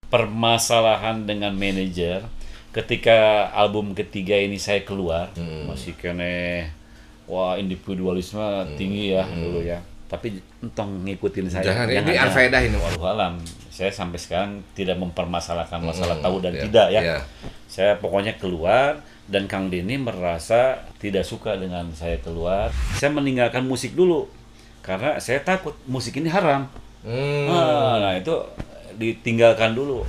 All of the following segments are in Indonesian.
permasalahan dengan manajer ketika album ketiga ini saya keluar. Masih kene wah individualisme tinggi ya dulu ya, tapi entong ngikutin saya jangan ini al-faedah ini. Walau alam, saya sampai sekarang tidak mempermasalahkan masalah tahu dan tidak ya. Saya pokoknya keluar, dan Kang Denny merasa tidak suka dengan saya keluar. Saya meninggalkan musik dulu karena saya takut musik ini haram. Nah itu ditinggalkan dulu.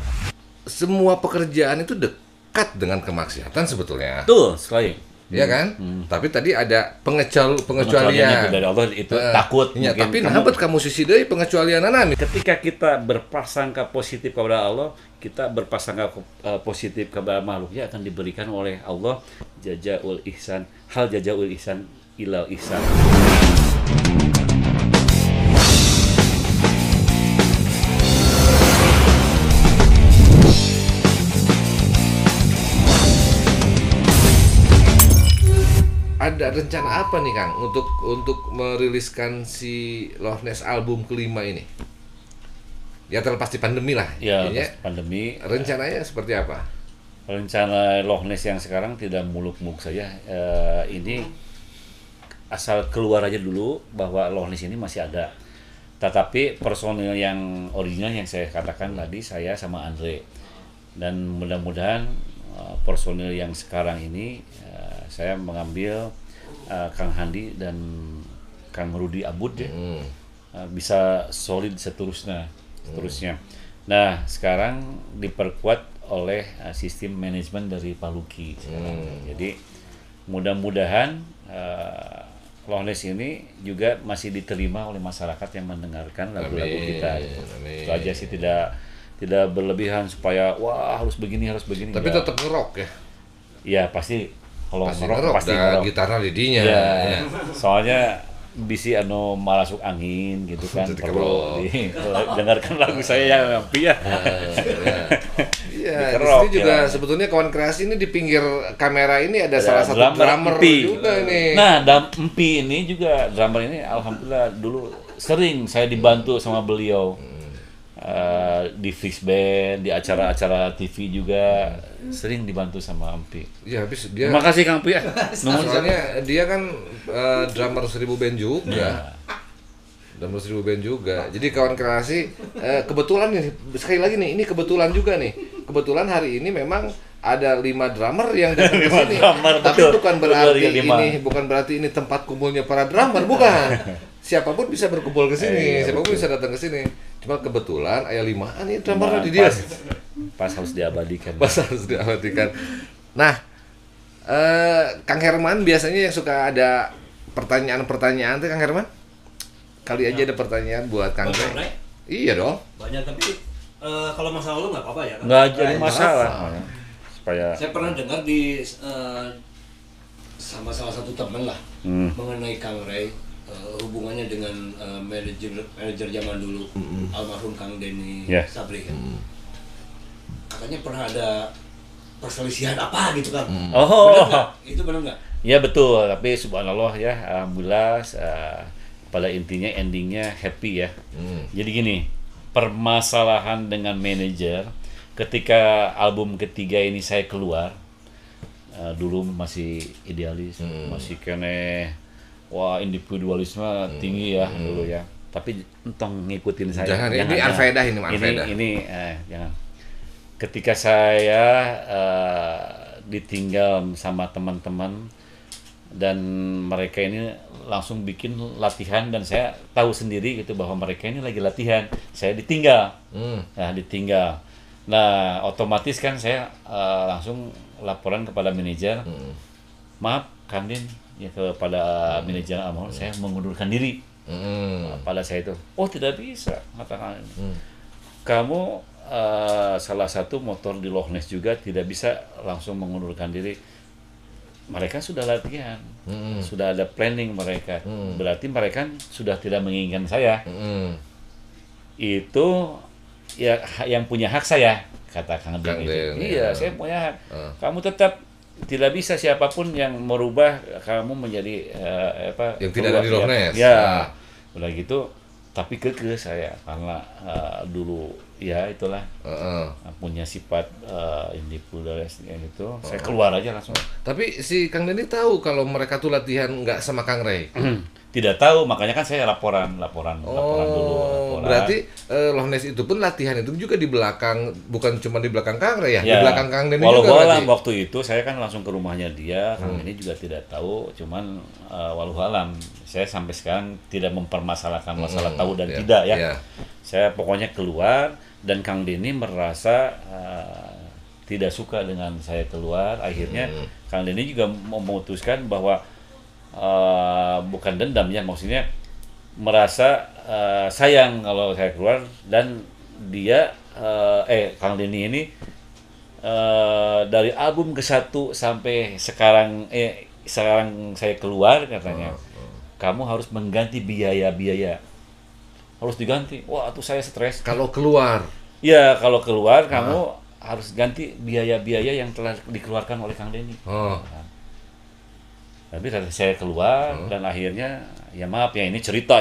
Semua pekerjaan itu dekat dengan kemaksiatan sebetulnya. Tuh sekali. Ya kan? Tapi tadi ada pengecualian dari Allah itu takut. Ya, tapi nampet kamu sisi dari pengecualian anak. Ketika kita berprasangka positif kepada Allah, kita berprasangka positif kepada makhluk, ya akan diberikan oleh Allah jazaul ihsan, hal jazaul ihsan ilal ihsan. Ada rencana apa nih Kang untuk meriliskan si Loveness album kelima ini? Ya terlepas di pandemi lah. Ya, pandemi. Rencananya seperti apa? Rencana Loveness yang sekarang tidak muluk-muluk saja. Ini asal keluar aja dulu bahwa Loveness ini masih ada. Tetapi personil yang original yang saya katakan tadi, saya sama Andre. Dan mudah-mudahan personil yang sekarang ini saya mengambil Kang Handi dan Kang Rudi Abud ya, bisa solid seterusnya. Nah sekarang diperkuat oleh sistem manajemen dari Pak Luki sekarang. Jadi mudah-mudahan Loveness ini juga masih diterima oleh masyarakat yang mendengarkan lagu-lagu kita. Itu aja sih, tidak berlebihan supaya wah harus begini. Tapi tetap ngerok ya? Iya pasti. Kalau ngerok pasti ngerok. Gitarnya lidinya. Ya. Soalnya bisi malasuk angin gitu kan. Perlu dengarkan lagu saya yang Empi ya. Iya, di sini juga sebetulnya kawan kreasi ini di pinggir kamera ini ada salah satu drummer juga nih. Nah, Empi ini juga drummer ini alhamdulillah dulu sering saya dibantu sama beliau. Di fix band, di acara-acara TV juga sering dibantu sama Empi. Ya, habis dia. Terima kasih Kang Empi ya. Soalnya dia kan drummer 1000 band juga. Drummer 1000 band juga. Jadi kawan kreasi kebetulan nih, sekali lagi nih, ini kebetulan juga nih. Kebetulan hari ini memang ada 5 drummer yang datang ke sini. Tapi bukan berarti ini tempat kumpulnya para drummer, bukan. Siapapun bisa berkumpul ke sini, siapapun bisa datang ke sini. Cuma kebetulan ayah 5 ini drummer di dia. Pas harus diabadikan. Nah, Kang Herman biasanya yang suka ada pertanyaan-pertanyaan tuh Kang Herman. Kali aja ada pertanyaan buat Kang Herman. Iya dong. Banyak, tapi kalau masalah lu nggak apa-apa ya? Nggak jadi masalah. Supaya saya pernah dengar di sama salah satu teman lah mengenai Kang Ray, hubungannya dengan manajer zaman dulu, almarhum Kang Denny Sabri kan. Katanya pernah ada perselisihan apa gitu kan? Itu benar nggak? Ya betul, tapi subhanallah ya, alhamdulillah pada intinya endingnya happy ya. Jadi gini, permasalahan dengan manajer ketika album ketiga ini saya keluar, dulu masih idealis, masih kene wah individualisme tinggi ya dulu ya, tapi entong ngikutin saya. Jangan ini al-faedah ini. Jangan. Ketika saya ditinggal sama teman-teman dan mereka ini langsung bikin latihan, dan saya tahu sendiri gitu bahwa mereka ini lagi latihan, saya ditinggal. Nah otomatis kan saya langsung laporan kepada manajer, maaf Kang Den, ya kepada manajer Amol, saya mengundurkan diri. Pada saya itu, oh tidak bisa, katakan kamu salah satu motor di Loveness juga tidak bisa langsung mengundurkan diri. Mereka sudah latihan, sudah ada planning mereka. Berarti mereka sudah tidak menginginkan saya. Itu ya yang punya hak saya, kata Kang Den itu. Iya, saya punya hak. Kamu tetap tidak bisa, siapapun yang merubah kamu menjadi yang tidak ada di Loveness. Ya, udah gitu. Tapi kekeh saya karena dulu ya itulah punya sifat individualis gitu. Saya keluar aja langsung. Tapi si Kang Denny tahu kalau mereka tuh latihan nggak sama Kang Ray? Tidak tahu, makanya kan saya laporan dulu. Berarti Loch Ness itu pun latihan itu juga di belakang, bukan cuma di belakang Kang Ray ya? Di belakang Kang Denny juga berarti. Waktu itu saya kan langsung ke rumahnya dia, Kang Denny juga tidak tahu, cuman wallahualam. Saya sampai sekarang tidak mempermasalahkan masalah tahu dan tidak ya. Saya pokoknya keluar dan Kang Denny merasa tidak suka dengan saya keluar. Akhirnya Kang Denny juga memutuskan bahwa bukan dendam ya, maksudnya merasa sayang kalau saya keluar, dan dia Kang Denny ini dari album ke-1 sampai sekarang saya keluar katanya, kamu harus mengganti biaya harus diganti. Wah, tuh saya stres. Kalau keluar? Ya, kalau keluar kamu harus ganti biaya-biaya yang telah dikeluarkan oleh Kang Denny. Tapi saya keluar dan akhirnya ya maaf ya, ini cerita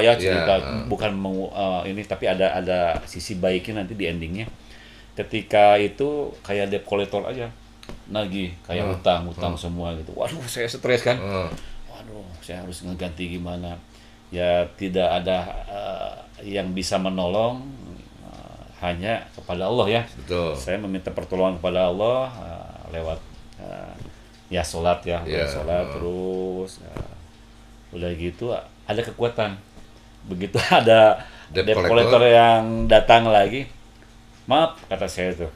bukan mau ini, tapi ada sisi baiknya nanti di endingnya. Ketika itu kayak debt collector aja, nagih kayak utang semua gitu. Waduh, saya stres kan. Waduh, saya harus ngeganti gimana? Ya tidak ada yang bisa menolong, hanya kepada Allah ya. Betul. Saya meminta pertolongan kepada Allah lewat ya sholat ya, sholat terus udah gitu ada kekuatan. Begitu ada debt collector yang datang lagi, maaf kata saya tuh,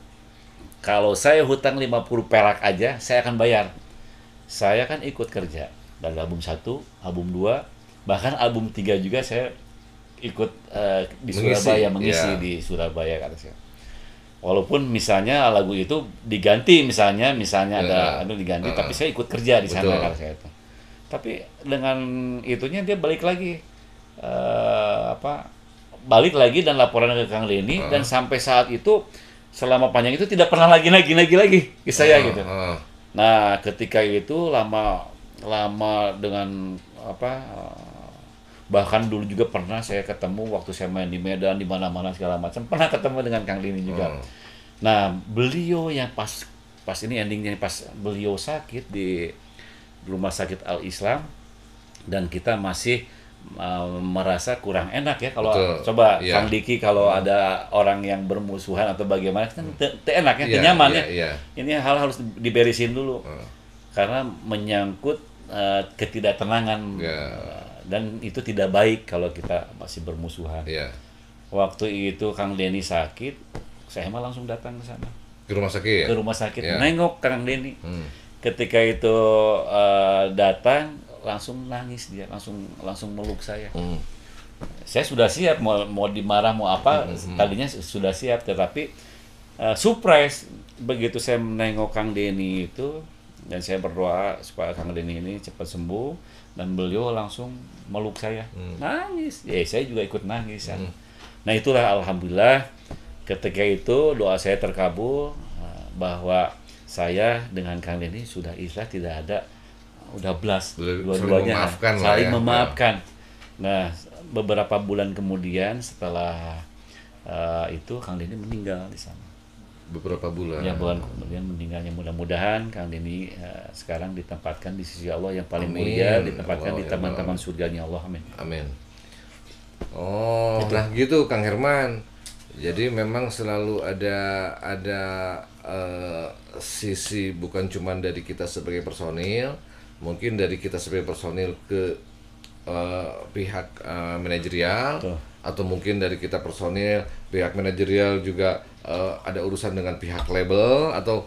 kalau saya hutang 50 perak aja saya akan bayar. Saya kan ikut kerja dari album 1, album 2, bahkan album 3 juga saya ikut di Surabaya, mengisi di Surabaya kata saya. Walaupun misalnya lagu itu diganti, misalnya ada diganti, tapi saya ikut kerja di sana kata saya itu. Tapi dengan itunya dia balik lagi balik lagi dan laporan ke Kang Denny, dan sampai saat itu selama panjang itu tidak pernah lagi ke saya gitu. Nah, ketika itu lama dengan bahkan dulu juga pernah saya ketemu waktu saya main di Medan, di mana-mana segala macam, pernah ketemu dengan Kang Denny juga. Nah, beliau yang pas ini endingnya, pas beliau sakit di Rumah Sakit Al Islam, dan kita masih merasa kurang enak ya kalau coba Kang Diki kalau ada orang yang bermusuhan atau bagaimana kan enak ya, nyaman ya. Ini hal harus diberesin dulu karena menyangkut ketidaktenangan. Dan itu tidak baik kalau kita masih bermusuhan. Waktu itu Kang Denny sakit, saya mah langsung datang ke sana. Ke rumah sakit? Ke rumah sakit, nengok Kang Denny. Ketika itu datang, langsung nangis dia, langsung meluk saya. Saya sudah siap, mau dimarah, mau apa, tadinya sudah siap, tetapi surprise, begitu saya menengok Kang Denny itu, dan saya berdoa supaya Kang Denny ini cepat sembuh, dan beliau langsung meluk saya, nangis. Saya juga ikut nangis. Nah, itulah alhamdulillah ketika itu doa saya terkabul, bahwa saya dengan Kang Denny sudah ikhlas, tidak ada udah blast, dua-duanya saling memaafkan. Nah, beberapa bulan kemudian setelah itu Kang Denny meninggal di sana. Beberapa bulan. Ya, bulan kemudian meninggalnya. Mudah-mudahan Kang Denny sekarang ditempatkan di sisi Allah yang paling mulia, ditempatkan di taman-taman surganya Allah. Amin. Amin. Nah gitu Kang Herman. Jadi memang selalu ada sisi bukan cuma dari kita sebagai personil, mungkin dari kita sebagai personil ke pihak manajerial, atau mungkin dari kita personil pihak manajerial juga ada urusan dengan pihak label, atau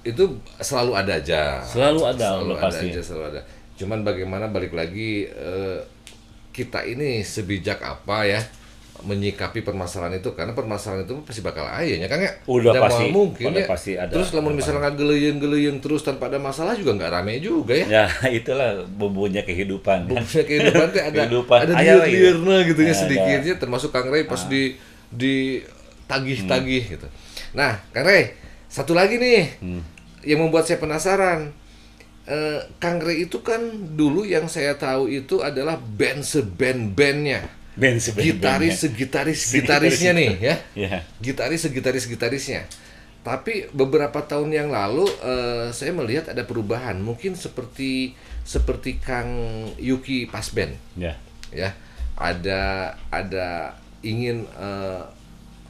itu selalu ada aja. Selalu ada. Cuman bagaimana balik lagi kita ini sebijak apa ya menyikapi permasalahan itu, karena permasalahan itu pasti bakal ayahnya Kang ya. Udah pasti mungkin ya. Pasti ada. Terus lamun misalnya geleyeng terus tanpa ada masalah juga nggak rame juga ya. Ya, itulah bumbunya kehidupan. Bumbunya kehidupan teh ada liur-liurna gitu ya sedikitnya, termasuk Kang Ray pas di tagih-tagih gitu. Nah, Kang Ray, satu lagi nih yang membuat saya penasaran. Kang Ray itu kan dulu yang saya tahu itu adalah band seband-bandnya. gitarisnya nih ya. Gitarisnya. Tapi beberapa tahun yang lalu saya melihat ada perubahan, mungkin seperti Kang Yuki pas band. Ya. Ada ingin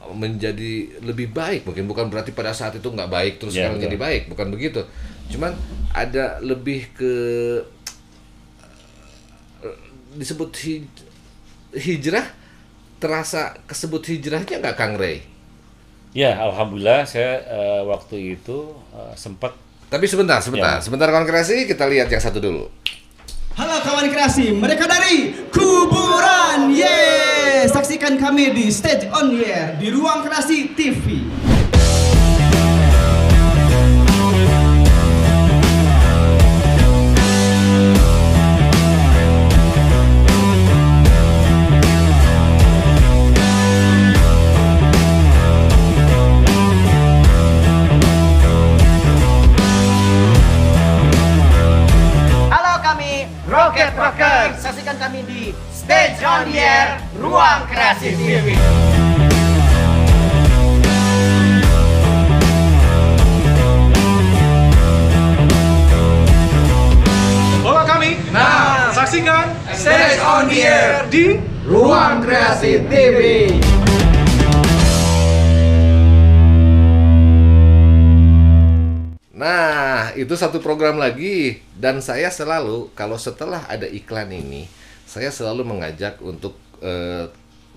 menjadi lebih baik, mungkin bukan berarti pada saat itu nggak baik terus sekarang jadi baik, bukan begitu. Cuman ada lebih ke disebut hijrah, terasa kesebut hijrahnya nggak Kang Ray? Ya, alhamdulillah saya waktu itu sempat. Tapi sebentar kawan kreasi, kita lihat yang satu dulu. Halo kawan kreasi, mereka dari Kuburan. Saksikan kami di Stage On Air di Ruang Kreasi TV. Rocket Rocker, saksikan kami di Stage On Air Ruang Kreasi TV. Follow kami, saksikan Stage On Air di Ruang Kreasi TV. Nah, itu satu program lagi, dan saya selalu kalau setelah ada iklan ini, saya selalu mengajak untuk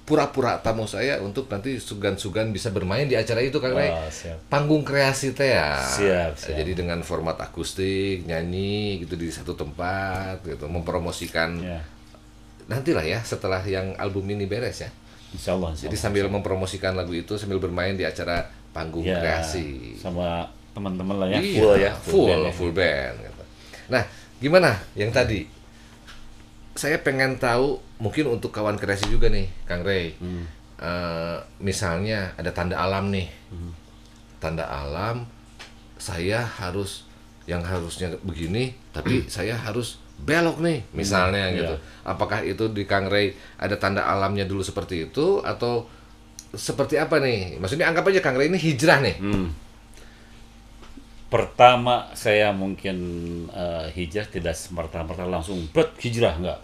pura-pura tamu saya untuk nanti sugan-sugan bisa bermain di acara itu, Kang Ray. Panggung kreasi teh ya. Siap. Jadi dengan format akustik, nyanyi gitu di satu tempat gitu, mempromosikan. Nantilah ya setelah yang album ini beres ya. Insya Allah. Jadi sambil mempromosikan lagu itu sambil bermain di acara panggung kreasi. Sama teman-teman lah ya, full band gitu. Nah, gimana yang tadi? Saya pengen tahu, mungkin untuk kawan kreasi juga nih, Kang Ray. Misalnya ada tanda alam nih. Tanda alam, saya harus yang harusnya begini, tapi saya harus belok nih, misalnya gitu. Apakah itu di Kang Ray ada tanda alamnya dulu seperti itu, atau seperti apa nih? Maksudnya anggap aja Kang Ray ini hijrah nih. Pertama saya mungkin hijrah tidak semerta-merta langsung hijrah, enggak.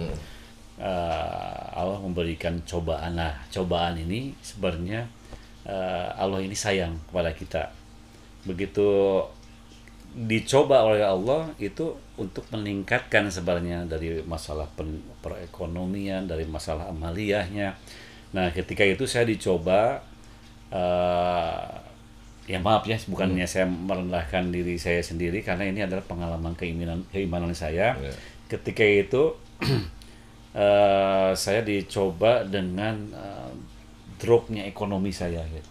Allah memberikan cobaan. Nah, cobaan ini sebenarnya Allah ini sayang kepada kita. Begitu dicoba oleh Allah itu untuk meningkatkan sebenarnya dari masalah perekonomian, dari masalah amaliyahnya. Nah, ketika itu saya dicoba, ya maaf ya, bukannya saya merendahkan diri saya sendiri, karena ini adalah pengalaman keimanan saya. Ketika itu saya dicoba dengan dropnya ekonomi saya gitu.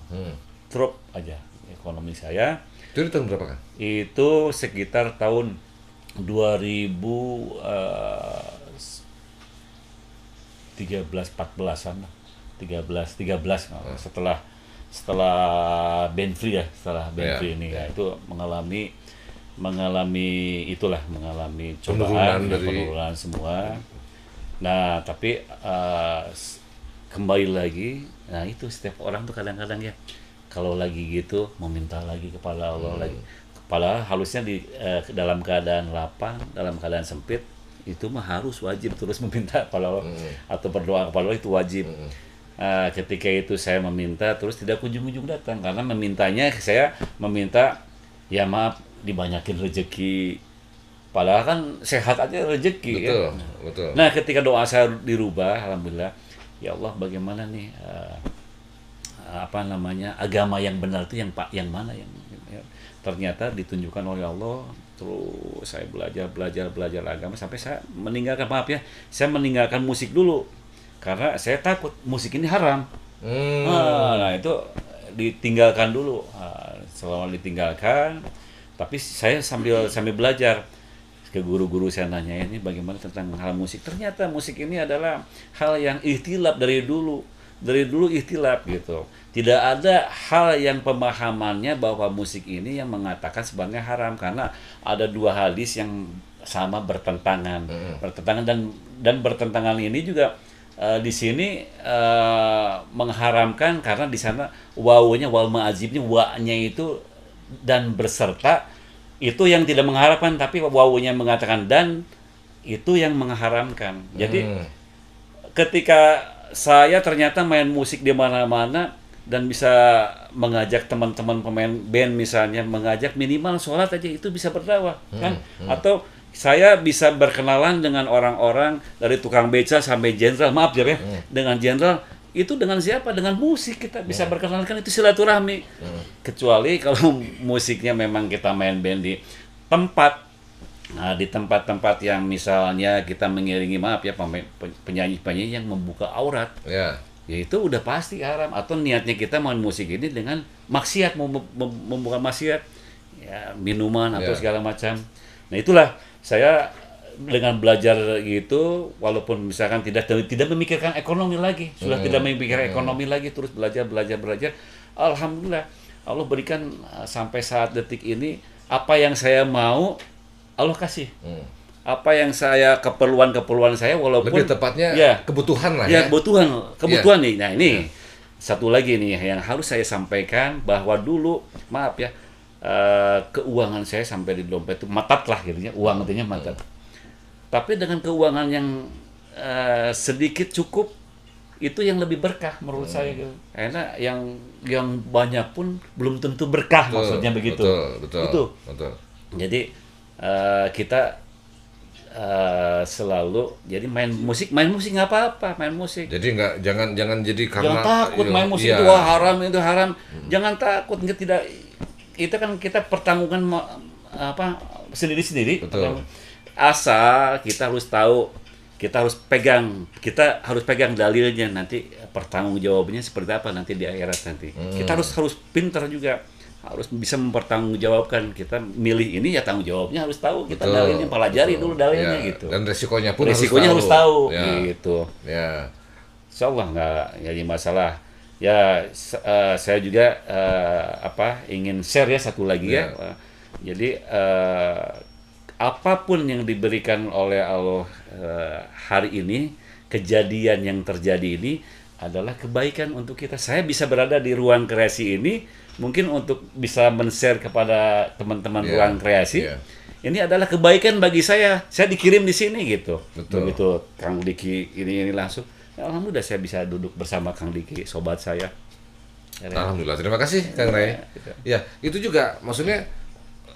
Drop aja ekonomi saya. Itu di tahun berapa, Kang? Itu sekitar tahun 2013-14an lah. 13 setelah band free ini ya, itu mengalami cobaan, penurunan semua. Nah, tapi kembali lagi, nah itu setiap orang tuh kadang-kadang ya kalau lagi gitu meminta lagi kepada Allah lagi. Padahal harusnya dalam keadaan lapang, dalam keadaan sempit, itu mah harus wajib terus meminta kepada Allah atau berdoa kepada Allah, itu wajib. Ketika itu saya meminta terus tidak kunjung-kunjung datang, karena saya meminta ya maaf dibanyakin rezeki, padahal kan sehat aja rezeki. Betul. Nah, ketika doa saya dirubah, alhamdulillah, ya Allah bagaimana nih agama yang benar itu yang mana yang ternyata ditunjukkan oleh Allah. Terus saya belajar agama sampai saya meninggalkan saya meninggalkan musik dulu. Karena saya takut musik ini haram. Nah, itu ditinggalkan dulu. Selama ditinggalkan, tapi saya sambil belajar ke guru-guru, saya nanya ini bagaimana tentang hal musik. Ternyata musik ini adalah hal yang ikhtilaf dari dulu ikhtilaf gitu. Tidak ada hal yang pemahamannya bahwa musik ini yang mengatakan sebenarnya haram, karena ada dua hadis yang sama bertentangan dan bertentangan ini juga di sini mengharamkan karena di sana wawunya wal ma'azibnya wa-nya itu dan berserta itu yang tidak mengharapkan, tapi wawunya mengatakan dan itu yang mengharamkan. Jadi ketika saya ternyata main musik di mana-mana dan bisa mengajak teman-teman pemain band misalnya, mengajak minimal sholat aja itu bisa berdakwah kan, atau saya bisa berkenalan dengan orang-orang dari tukang beca sampai jenderal, maaf ya, dengan jenderal itu dengan siapa? Dengan musik kita bisa berkenalan, kan itu silaturahmi. Kecuali kalau musiknya memang kita main band di tempat, nah di tempat-tempat yang misalnya kita mengiringi, maaf ya, penyanyi-penyanyi yang membuka aurat, ya itu udah pasti haram. Atau niatnya kita main musik ini dengan maksiat, membuka maksiat, ya minuman atau segala macam. Nah itulah saya dengan belajar gitu, walaupun misalkan tidak memikirkan ekonomi lagi, sudah tidak memikirkan ekonomi lagi, terus belajar. Alhamdulillah Allah berikan sampai saat detik ini apa yang saya mau Allah kasih. Apa yang saya keperluan saya, walaupun lebih tepatnya kebutuhan lah ya. Kebutuhan nih. Nah ini satu lagi nih yang harus saya sampaikan, bahwa dulu maaf ya, keuangan saya sampai di dompet itu matat lah gitu ya, uang artinya matat. Tapi dengan keuangan yang sedikit cukup, itu yang lebih berkah menurut saya gitu. Karena yang banyak pun belum tentu berkah, maksudnya begitu. Betul. Jadi kita selalu jadi main musik nggak apa-apa, main musik. Jadi jangan jadi karena jangan takut main musik itu haram, jangan takut, tidak. Itu kan kita pertanggungan sendiri-sendiri. Asal kita harus tahu, kita harus pegang dalilnya, nanti pertanggungjawabannya seperti apa nanti di akhirat nanti. Kita harus pintar juga, harus bisa mempertanggungjawabkan. Kita milih ini ya tanggung jawabnya harus tahu, kita dalilnya pelajari dulu dalilnya gitu. Dan resikonya harus tahu gitu. Ya. Insyaallah nggak jadi masalah. Ya saya juga ingin share ya satu lagi ya. Jadi apapun yang diberikan oleh Allah hari ini, kejadian yang terjadi ini adalah kebaikan untuk kita. Saya bisa berada di ruang kreasi ini mungkin untuk bisa men-share kepada teman-teman ruang kreasi. Ini adalah kebaikan bagi saya. Saya dikirim di sini gitu. Begitu Kang Diki ini langsung. Ya, alhamdulillah saya bisa duduk bersama Kang Diki, sobat saya. Alhamdulillah, terima kasih Kang Ray. Ya, itu juga maksudnya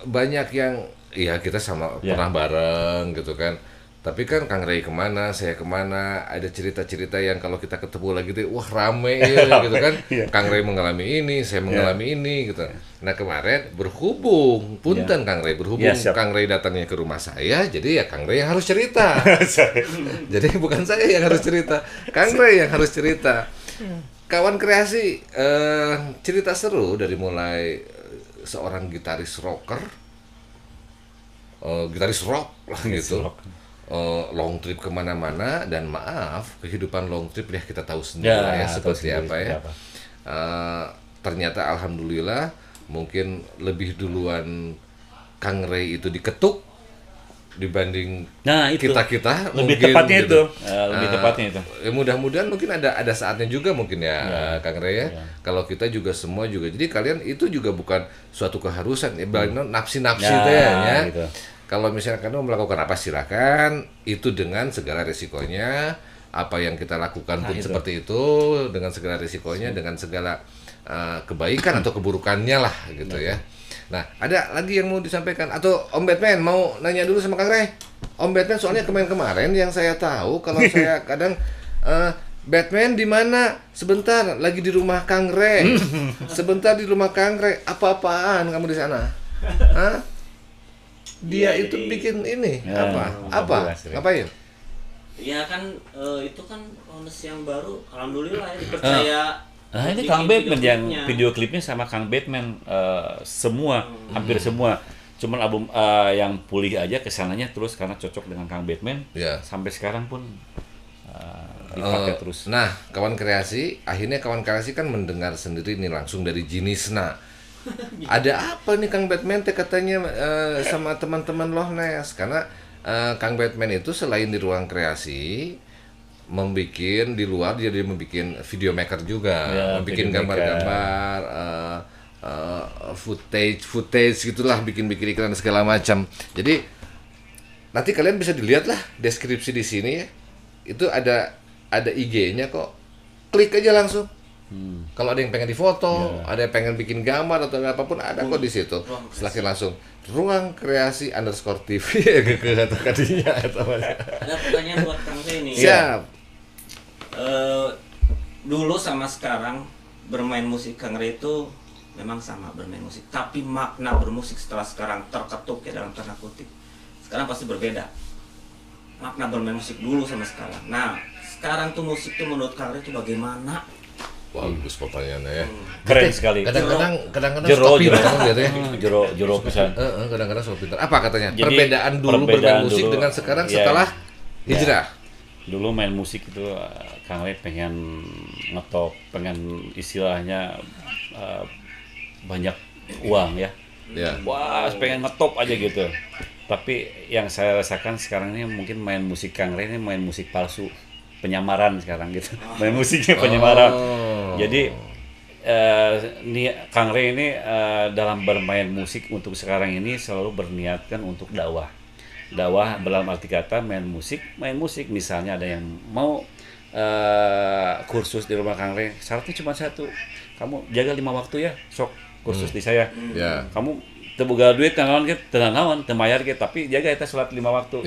banyak yang kita pernah bareng gitu kan. Tapi kan Kang Ray kemana, saya kemana, ada cerita-cerita yang kalau kita ketemu lagi tuh wah rame ya gitu kan. Kang Ray mengalami ini, saya mengalami ini gitu. Nah kemarin berhubung, punten Kang Ray berhubung, Kang Ray datangnya ke rumah saya, jadi ya Kang Ray yang harus cerita. Jadi bukan saya yang harus cerita, Kang Ray yang harus cerita. Kawan kreasi, cerita seru dari mulai seorang gitaris rocker, gitaris rock lah gitu. Long trip kemana-mana, dan maaf kehidupan long trip ya kita tahu sendiri seperti apa ya. Ternyata alhamdulillah mungkin lebih duluan Kang Ray itu diketuk dibanding kita lebih mungkin, tepatnya gitu. Lebih tepatnya itu. Mudah-mudahan mungkin ada saatnya juga mungkin ya Kang Ray ya. Kalau kita juga semua juga, jadi kalian itu juga bukan suatu keharusan ya, nafsi-nafsi ya. Gitu. Kalau misalnya kamu melakukan apa silakan, itu dengan segala resikonya. Apa yang kita lakukan pun seperti itu, dengan segala resikonya, dengan segala kebaikan atau keburukannya lah gitu ya. Nah, ada lagi yang mau disampaikan atau Om Batman mau nanya dulu sama Kang Ray? Om Batman soalnya kemarin yang saya tahu kalau saya kadang Batman di mana? Sebentar lagi di rumah Kang Ray. Sebentar di rumah Kang Ray. Apa-apaan kamu di sana? Hah? Dia itu bikin ini apa? Ngapain? Ya kan itu kan Honest yang baru, alhamdulillah ya dipercaya. Ini Kang Batman yang video klipnya sama Kang Batman semua, hampir semua. Cuman album yang pulih aja kesananya terus karena cocok dengan Kang Batman. Sampai sekarang pun dipakai terus. Nah, kawan kreasi, akhirnya kawan kreasi kan mendengar sendiri nih langsung dari Jinisna. Ada apa nih Kang Batman katanya sama teman-teman Loh Ness, karena Kang Batman itu selain di ruang kreasi membikin di luar, jadi membikin video maker juga, membikin gambar-gambar, footage gitulah, bikin iklan segala macam. Jadi nanti kalian bisa dilihat lah deskripsi di sini ya. Itu ada IG-nya kok. Klik aja langsung. Kalau ada yang pengen difoto, ada yang pengen bikin gambar atau apapun, ada kok di situ. Silahkan langsung Ruang Kreasi _TV kata dia. Ada pertanyaan buat Kang Rey nih. Siap. Dulu sama sekarang bermain musik Kang Rey itu memang sama bermain musik, tapi makna bermusik setelah sekarang terketuk ya dalam tanda kutip. Sekarang pasti berbeda. Makna bermain musik dulu sama sekarang. Nah, sekarang tuh musik tuh menurut Kang Rey itu bagaimana? Bagus pertanyaannya ya. Keren sekali. Kadang-kadang jero gitu ya. Jero pisan. Kadang-kadang sok pintar. Apa katanya? Jadi, perbedaan dulu bermain musik dulu, dengan sekarang setelah hijrah. Dulu main musik itu Kang Rey pengen ngetop, pengen istilahnya banyak uang ya. Wah, pengen ngetop aja gitu. Tapi yang saya rasakan sekarang ini mungkin main musik Kang Rey ini main musik palsu, penyamaran sekarang gitu. Main musiknya penyamaran. Jadi Kang Rey ini dalam bermain musik untuk sekarang ini selalu berniatkan untuk dakwah. Dakwah dalam arti kata main musik misalnya ada yang mau kursus di rumah Kang Rey, syaratnya cuma satu, kamu jaga 5 waktu ya, sok kursus di saya. Kamu terbuka duit kan tenang temayar kita, tapi jaga kita sholat 5 waktu.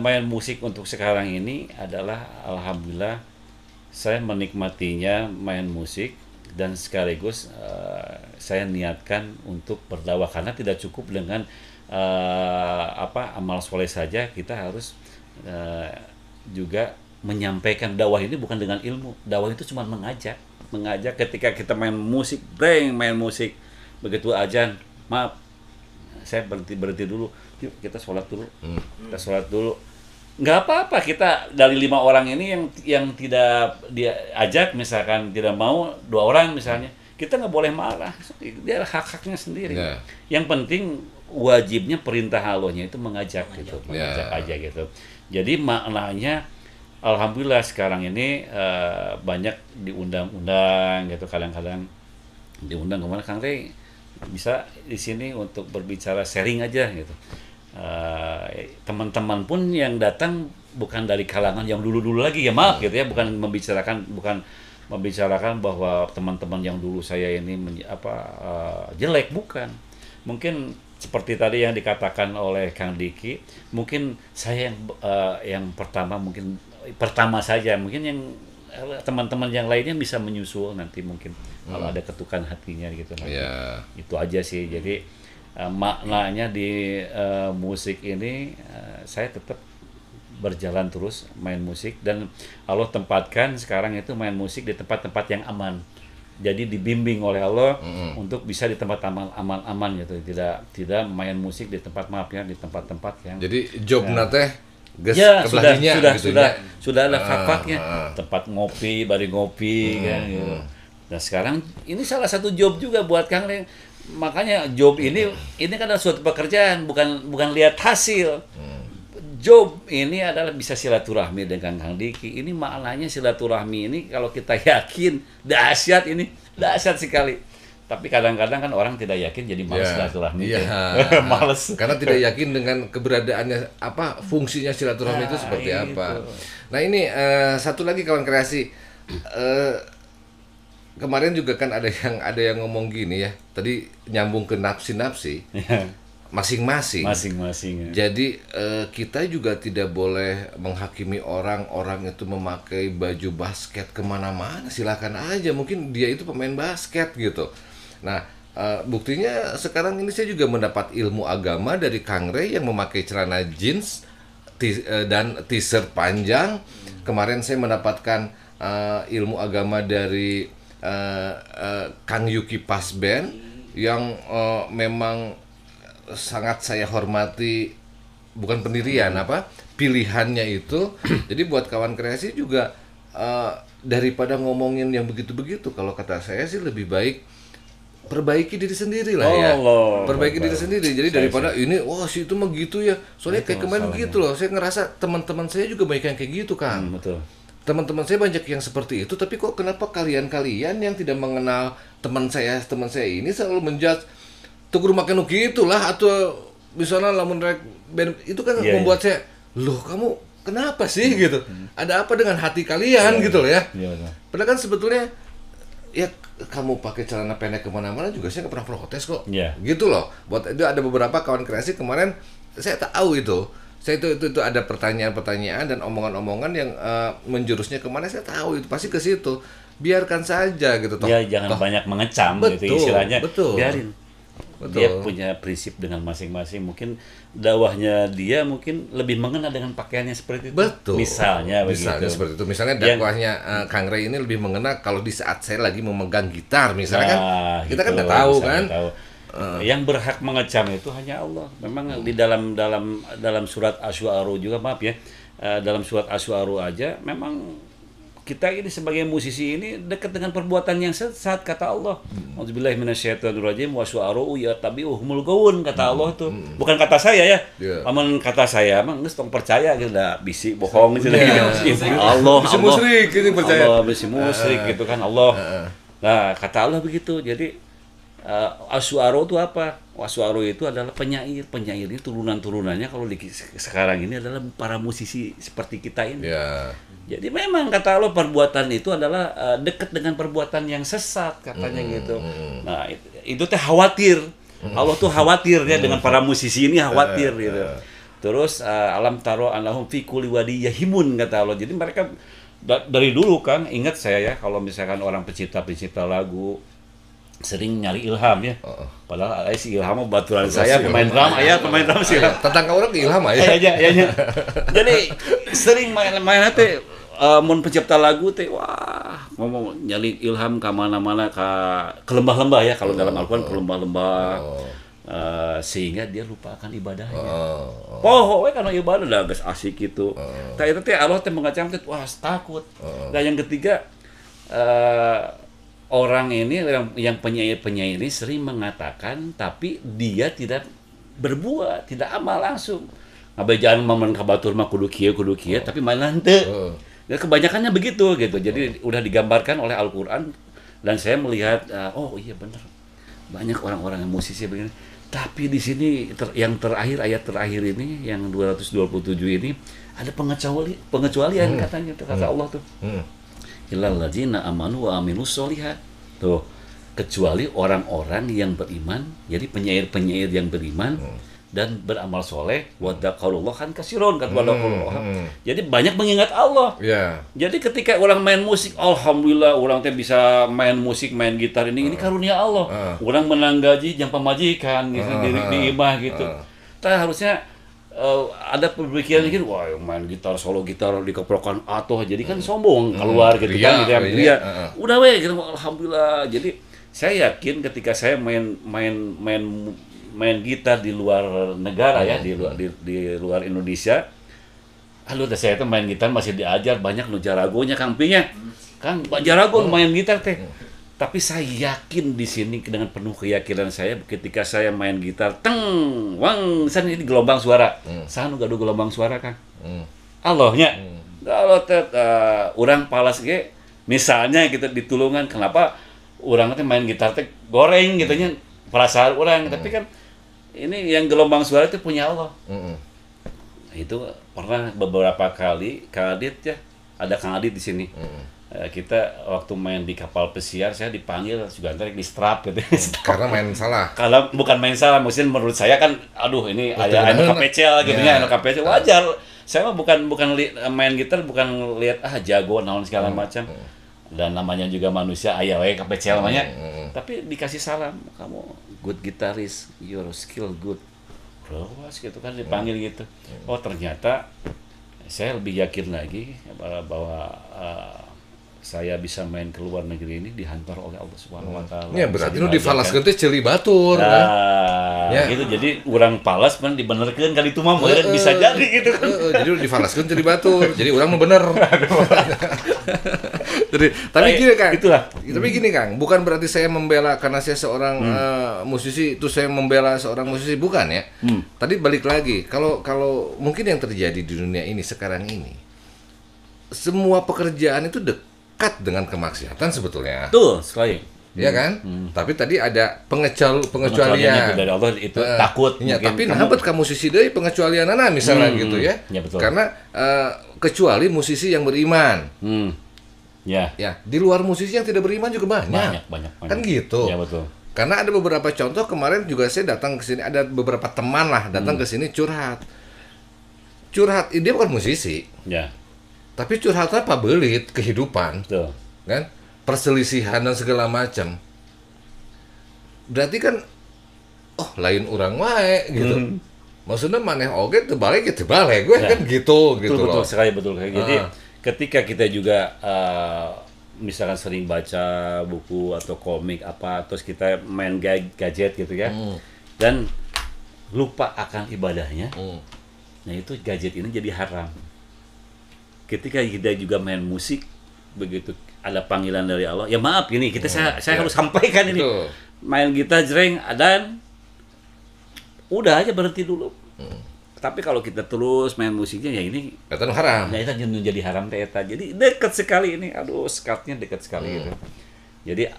Main musik untuk sekarang ini adalah alhamdulillah saya menikmatinya main musik, dan sekaligus saya niatkan untuk berdakwah, karena tidak cukup dengan amal soleh saja, kita harus juga menyampaikan. Dakwah ini bukan dengan ilmu, dakwah itu cuma mengajak. Ketika kita main musik, begitu ajan, maaf, saya berhenti dulu, yuk kita sholat dulu, nggak apa-apa, kita dari 5 orang ini yang tidak dia ajak, misalkan tidak mau 2 orang misalnya, kita nggak boleh marah, dia hak-haknya sendiri. Yang penting wajibnya perintah Allahnya itu mengajak gitu, mengajak aja gitu. Jadi maknanya alhamdulillah sekarang ini banyak diundang-undang gitu, kadang-kadang diundang kemana, Kang Rey bisa di sini untuk berbicara, sharing aja gitu. Teman-teman pun yang datang bukan dari kalangan yang dulu-dulu lagi ya, maaf gitu ya, bukan membicarakan bahwa teman-teman yang dulu saya ini jelek, bukan. Mungkin seperti tadi yang dikatakan oleh Kang Diki, mungkin saya yang pertama saja, mungkin yang teman-teman yang lainnya bisa menyusul nanti mungkin kalau ada ketukan hatinya gitu. Itu aja sih. Jadi maknanya di musik ini saya tetap berjalan terus main musik, dan Allah tempatkan sekarang itu main musik di tempat-tempat yang aman. Jadi dibimbing oleh Allah untuk bisa di tempat aman gitu. Tidak main musik di tempat, maaf ya, di tempat-tempat yang. Jadi job teh sudah ada fakaknya, tempat ngopi, bari ngopi kan gitu. Nah sekarang ini salah satu job juga buat Kang Rey. Makanya job ini kan adalah suatu pekerjaan, bukan lihat hasil. Job ini adalah bisa silaturahmi dengan Kang Diki. Ini maknanya silaturahmi ini kalau kita yakin dahsyat sekali. Tapi kadang-kadang kan orang tidak yakin, jadi malas silaturahmi. Malas. Karena tidak yakin dengan keberadaannya, fungsinya silaturahmi itu seperti apa. Nah ini satu lagi kawan kreasi. Kemarin juga kan ada yang ngomong gini ya. Tadi nyambung ke nafsi masing-masing. Ya. Jadi kita juga tidak boleh menghakimi orang itu memakai baju basket kemana-mana. Silakan aja, mungkin dia itu pemain basket gitu. Nah, buktinya sekarang ini saya juga mendapat ilmu agama dari Kang Rey yang memakai celana jeans dan t-shirt panjang. Kemarin saya mendapatkan ilmu agama dari Kang Yuki Pasben yang memang sangat saya hormati, bukan pendirian pilihannya itu. Jadi buat kawan kreasi juga daripada ngomongin yang begitu-begitu, kalau kata saya sih lebih baik perbaiki diri sendiri lah ya. Perbaiki diri sendiri. Jadi daripada ini si itu mah gitu ya. Soalnya kayak kemarin gitu loh. Saya ngerasa teman-teman saya juga banyak yang kayak gitu kan. Betul. teman-teman saya banyak yang seperti itu, tapi kok kenapa kalian-kalian yang tidak mengenal teman saya ini selalu menjudge tuh kudu make nu kitu lah, atau misalnya lamun rek band itu kan membuat saya, loh kamu kenapa sih gitu? Ada apa dengan hati kalian gitu loh ya? Padahal kan sebetulnya ya kamu pakai celana pendek kemana-mana juga saya nggak pernah protes kok, gitu loh. Buat itu ada beberapa kawan kreasi kemarin saya tahu itu. Saya itu ada pertanyaan-pertanyaan dan omongan-omongan yang menjurusnya kemana saya tahu itu pasti ke situ. Biarkan saja gitu toh. Ya jangan banyak mengecam gitu istilahnya. Biarin. Dia punya prinsip dengan masing-masing. Mungkin dakwahnya dia mungkin lebih mengena dengan pakaiannya seperti itu. Betul. Misalnya seperti itu. Misalnya dakwahnya Kang Ray ini lebih mengena kalau di saat saya lagi memegang gitar misalnya kan. Kita kan nggak tahu kan. Yang berhak mengecam itu hanya Allah. Memang di dalam surat Asy-Syu'ara juga, maaf ya, dalam surat Asy-Syu'ara aja memang kita ini sebagai musisi ini dekat dengan perbuatan yang sesat, kata Allah. Auzubillahi minasyaitonirrajim wa syu'ara'u yattabi'uhumul ghawun, kata Allah itu. Bukan kata saya ya. Amun kata saya mah geus tong percaya gitu dah, bisi bohong gitu. Allah bisi musyrik ini percaya. Allah bisi musyrik gitu kan Allah. Nah, kata Allah begitu. Jadi Asy-Syu'ara itu apa? Asy-Syu'ara itu adalah penyair. Penyair ini turunan-turunannya kalau di sekarang ini adalah para musisi seperti kita ini. Jadi memang kata Allah perbuatan itu adalah dekat dengan perbuatan yang sesat katanya gitu. Nah, itu teh khawatir. Allah tuh khawatir ya dengan para musisi ini, khawatir gitu. Terus alam taro annahum fi kulli wadi yahimun, kata Allah. Jadi mereka dari dulu kan, ingat saya ya, kalau misalkan orang pencipta lagu sering nyari ilham ya. Padahal si ilham baturan saya pemain drum sih. Tetangga orang ilham aja. Ya. Jadi sering main teh mun pencipta lagu teh wah ngomong nyari ilham ke mana-mana ke lembah-lembah ya, kalau dalam Al-Qur'an ke lembah-lembah. Sehingga dia lupakan ibadahnya. We kana ibadah dah geus asik gitu. Tah itu teh Allah teh mengacam teh wah takut. Nah yang ketiga orang ini yang penyair ini sering mengatakan tapi dia tidak berbuat, tidak amal langsung. Ngabejaan mamen kabatur mah kudu kieu tapi mainan teu. Ya kebanyakannya begitu gitu. Jadi udah digambarkan oleh Al-Qur'an dan saya melihat oh iya benar. Banyak orang-orang yang musisi begini. Tapi di sini yang terakhir, ayat terakhir ini yang 227 ini ada pengecualian katanya kata Allah tuh. Illal ladzina amanu wa amilus sholihat. Tuh, kecuali orang-orang yang beriman, jadi penyair-penyair yang beriman dan beramal soleh, wa dzakarullahan katsiran, kata Allah. Jadi banyak mengingat Allah. Jadi ketika orang main musik, alhamdulillah orang teh bisa main musik, main gitar ini karunia Allah. Orang menang gaji jam pemajikan gitu di imah gitu. Tah harusnya ada pemikiran gitu, wah main gitar solo gitar dikeprokan atuh jadi kan sombong keluar gitu kan dia udah gitu alhamdulillah. Jadi saya yakin ketika saya main gitar di luar negara ya, di luar Indonesia, saya tuh main gitar masih diajar banyak nu jaragonya Kang Pinya. Kang jarago main gitar teh. Tapi saya yakin di sini dengan penuh keyakinan saya ketika saya main gitar wang san ini gelombang suara. Sanu gaduh gelombang suara Kang. Allahnya. Kalau orang palas ge misalnya kita ditulungan kenapa orang teh main gitar teh goreng gitu nya perasaan orang tapi kan ini yang gelombang suara itu punya Allah. Itu pernah beberapa kali Kang Adit ya, ada Kang Adit di sini. Kita waktu main di kapal pesiar saya dipanggil juga ntar di strap gitu. Karena main salah. Kalau bukan main salah, maksudnya menurut saya kan aduh ini ada KPCL gitu ya, KPCL wajar. Saya mah bukan main gitar bukan lihat jago naon segala macam. Dan namanya juga manusia aya we KPCL namanya. Tapi dikasih salam, kamu good guitarist, your skill good. Terus gitu kan dipanggil gitu. Oh ternyata saya lebih yakin lagi bahwa saya bisa main ke luar negeri ini dihantar oleh Allah Subhanahu wa taala. Ya berarti nu difalaskeun teh ceuli batur. Ya. Gitu jadi urang palas men dibenerkeun kali itu mah meureun bisa jadi gitu kan. Jadi difalaskeun ceuli batur. Jadi urang nu bener. Jadi tapi gini Kang. Itulah. Tapi gini Kang, bukan berarti saya membela karena saya seorang musisi itu saya membela seorang musisi bukan ya. Tadi balik lagi kalau mungkin yang terjadi di dunia ini sekarang ini semua pekerjaan itu dekat dengan kemaksiatan sebetulnya. Betul sekali. Ya kan? Tapi tadi ada pengecualian dari Allah itu takut. Ya, tapi nampet ka musisi deui pengecualian misalnya gitu ya. Ya, betul. Karena kecuali musisi yang beriman. Ya. Ya, di luar musisi yang tidak beriman juga banyak. Banyak. Kan gitu. Ya, betul. Karena ada beberapa contoh, kemarin juga saya datang ke sini, ada beberapa teman lah datang ke sini curhat. Dia bukan musisi. Ya. Tapi curhatnya apa belit kehidupan. Betul. Kan? Perselisihan dan segala macam. Berarti kan lain orang wae gitu. Maksudnya maneh oge teu balik gue kan gitu Betul loh. sekali, betul. Jadi ketika kita juga misalkan sering baca buku atau komik apa, terus kita main gadget gitu ya, dan lupa akan ibadahnya, nah itu gadget ini jadi haram. Ketika kita juga main musik, begitu ada panggilan dari Allah, ya maaf ini kita saya harus sampaikan ini, main gitar jreng dan udah aja berhenti dulu. Tapi kalau kita terus main musiknya ya ini Eta haram. Ya itu jadi haram teh eta. Jadi dekat sekali ini. Aduh, skatnya dekat sekali gitu. Jadi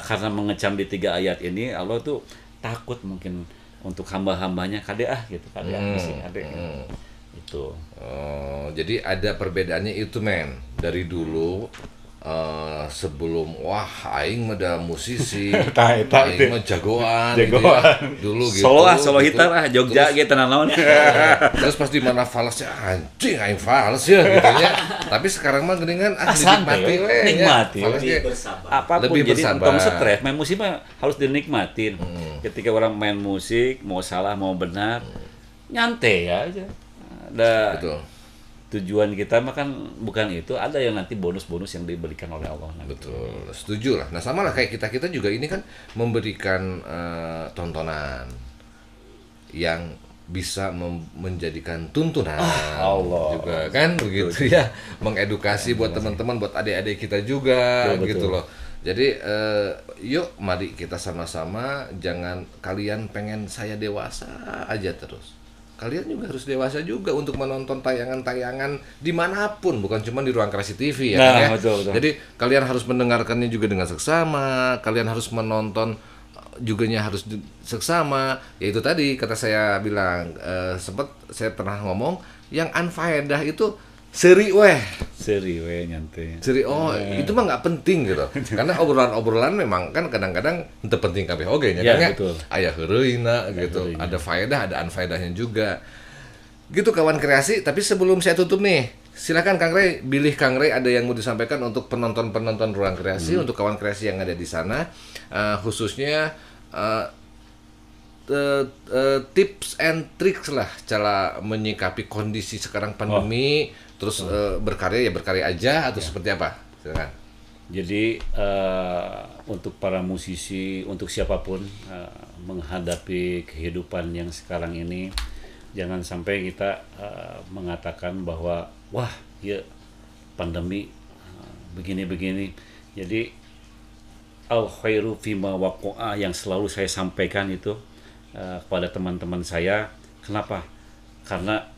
karena mengecam di 3 ayat ini Allah tuh takut mungkin untuk hamba-hambanya musik kade. Itu. Jadi ada perbedaannya itu dari dulu sebelum aing mah da musisi, aing mah jagoan gitu ya. Dulu gitu. Solo gitar Jogja gitu naon. Terus pas di mana falasnya anjing aing fals ya gitu ya. Tapi sekarang mah geuningan dinikmati we. Nikmati. Apapun lebih jadi untung stres, main musik mah harus dinikmatin. Ketika orang main musik mau salah mau benar nyantai aja. Betul. Tujuan kita mah kan bukan itu, ada yang nanti bonus-bonus yang diberikan oleh Allah. Betul, setuju lah. Nah sama lah kayak kita juga ini kan memberikan tontonan yang bisa menjadikan tuntunan Allah juga kan begitu ya, mengedukasi buat teman-teman, buat adik-adik kita juga gitu loh. Jadi yuk mari kita sama-sama, jangan kalian pengen saya dewasa aja terus. Kalian juga harus dewasa juga untuk menonton tayangan-tayangan dimanapun, bukan cuma di Ruang Kreasi TV ya. Betul. Jadi kalian harus mendengarkannya juga dengan seksama, kalian harus menonton juganya harus seksama. Yaitu tadi kata saya bilang, saya pernah ngomong yang unfaedah itu seri weh nyantai. Itu mah nggak penting gitu. Karena obrolan memang kan kadang-kadang itu penting kabeh oge nya kan. Aya heureuyna gitu. Ada faedah, ada unfaedahnya juga. Gitu kawan kreasi, tapi sebelum saya tutup nih, silakan Kang Ray, Kang Ray ada yang mau disampaikan untuk penonton-penonton Ruang Kreasi, untuk kawan kreasi yang ada di sana, khususnya tips and tricks lah cara menyikapi kondisi sekarang pandemi. Terus berkarya aja atau seperti apa? Silakan. Jadi untuk para musisi, untuk siapapun menghadapi kehidupan yang sekarang ini, jangan sampai kita mengatakan bahwa wah ya pandemi begini-begini. Jadi al khairu fima waqa'a yang selalu saya sampaikan itu kepada teman-teman saya. Kenapa? Karena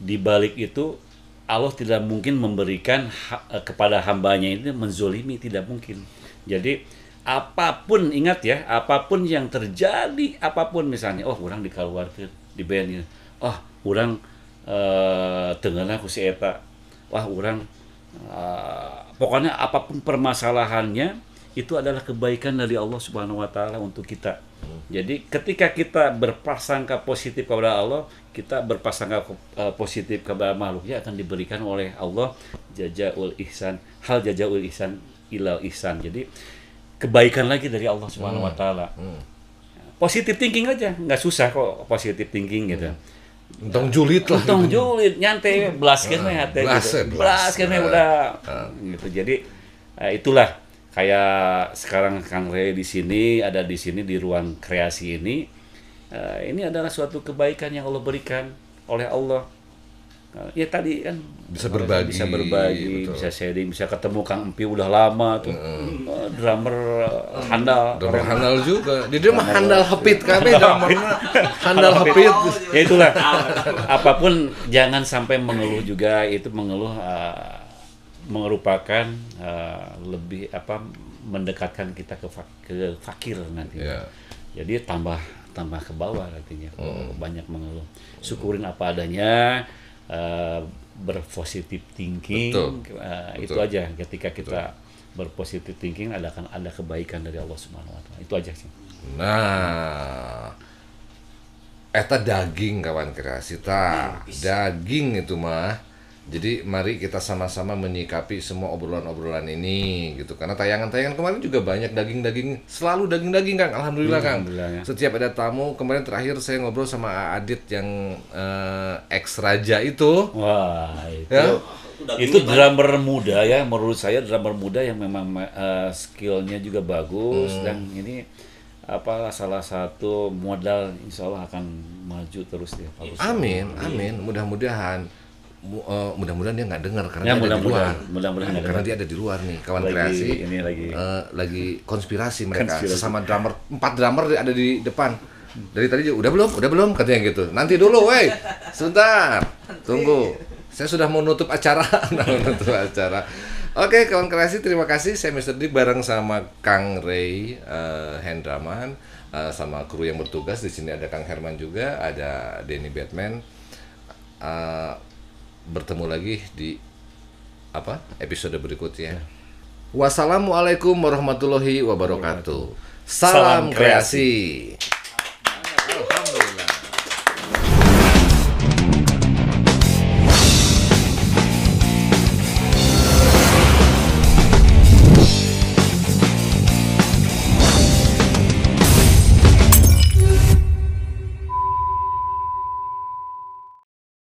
di balik itu Allah tidak mungkin memberikan kepada hambanya itu menzolimi, tidak mungkin. Jadi apapun, ingat ya, apapun yang terjadi, apapun misalnya, orang dikeluarkan di band ini, orang tengenah ku si eta, orang pokoknya apapun permasalahannya itu adalah kebaikan dari Allah Subhanahu wa taala untuk kita. Jadi ketika kita berprasangka positif kepada Allah, kita berprasangka positif kepada makhluknya akan diberikan oleh Allah jazaul ihsan, hal jazaul ihsan ilal ihsan. Jadi kebaikan lagi dari Allah Subhanahu wa taala. Positive thinking aja, nggak susah kok positive thinking gitu. Untung julid lah. Untung julid, nyantai, belaskeun we hate gitu. Belaskeun we udah gitu. Jadi itulah kayak sekarang Kang Ray di sini, ada di sini di Ruang Kreasi ini. Ini adalah suatu kebaikan yang Allah berikan oleh Allah. Ya tadi kan bisa berbagi, bisa sharing, bisa ketemu Kang Empi udah lama tuh. Drummer handal. Drummer handal juga. Dia mah handal hepit kabeh drummerna. Handal hepit. Ya itulah. Apapun jangan sampai mengeluh juga, itu mengeluh merupakan lebih mendekatkan kita ke fakir nanti. Jadi tambah ke bawah artinya kalau banyak mengeluh. Syukurin apa adanya, berpositif thinking. Itu aja. Ketika kita berpositif thinking akan ada kebaikan dari Allah Subhanahu wa taala. Itu aja sih. Nah, eta daging kawan kreasi daging itu mah. Jadi mari kita sama-sama menyikapi semua obrolan-obrolan ini gitu. Karena tayangan-tayangan kemarin juga banyak daging-daging, selalu daging-daging Kang. Alhamdulillah Kang. Ya. Setiap ada tamu, kemarin terakhir saya ngobrol sama Adit yang ex Raja itu. Wah, itu drummer muda ya, menurut saya drummer muda yang memang skillnya juga bagus dan ini salah satu modal insya Allah akan maju terus dia. Amin. Mudah-mudahan dia nggak dengar karena dia ada di luar. Mudah-mudahan karena dia ada di luar nih, kawan kreasi. Ini lagi konspirasi mereka. Sesama drummer, 4 drummer ada di depan. Dari tadi udah belum katanya gitu. Nanti dulu, sebentar. Tunggu. Saya sudah mau nutup acara. Oke, kawan kreasi, terima kasih. Saya Mr. Dik bareng sama Kang Ray Hendraman, sama kru yang bertugas. Di sini ada Kang Herman juga, ada Denny Batman. Bertemu lagi di episode berikutnya. Wassalamualaikum warahmatullahi wabarakatuh. Salam kreasi.